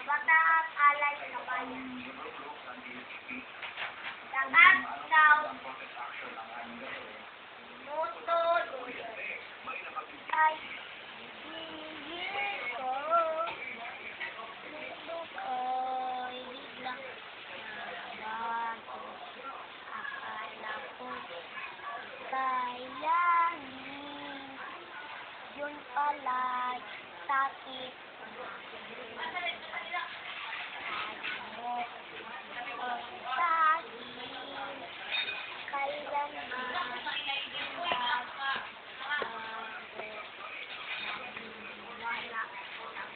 Kabataan Alay sa Bayan. Dagat ikaw. Muto. Ay. Hihil ko. Muto ko'y biglang nabago. Akala ko kailangan. Yun pala'y sakit.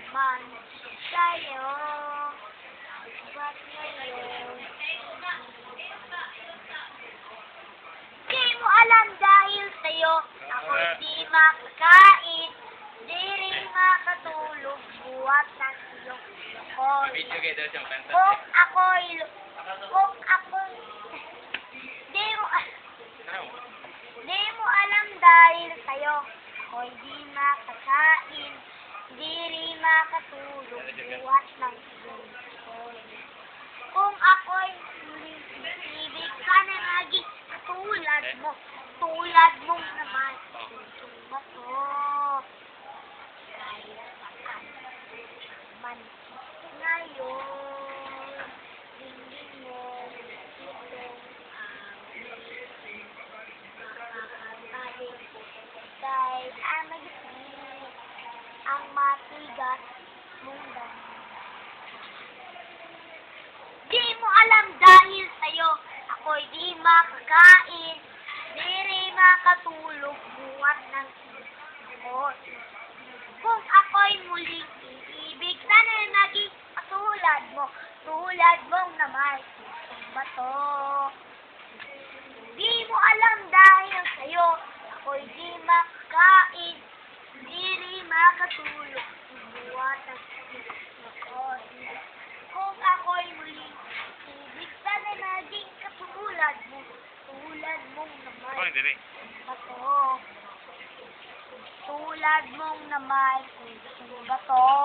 Man sa'yo, ba't ngayon? Di mo alam dahil sa'yo, ako'y di makakain, di rin makatulog, buhat ng iyong lukol. Di mo alam dahil sa'yo, ako'y di makakain, di rin makatulog, buhat ng iyong lukol. Kung ako'y muling ibig ka na naging tulad mong naman, ba to? Kahit saan man ngayon, hindi mo itong makakagaling. Dahil ang nagiging ang matigas mong dami. Di mo alam dahil sa'yo, ako'y di makakain, di rin makatulog, buhat ng iyong. Kung ako'y muling iibig, sana naging tulad mong naman, ba to? Di mo alam dahil sa'yo, ako'y di makakain, di rin makatulog, buhat ng iyong. Kung ako'y muling ibig, sana naging tulad mong naman, ba to? Tulad mong naman,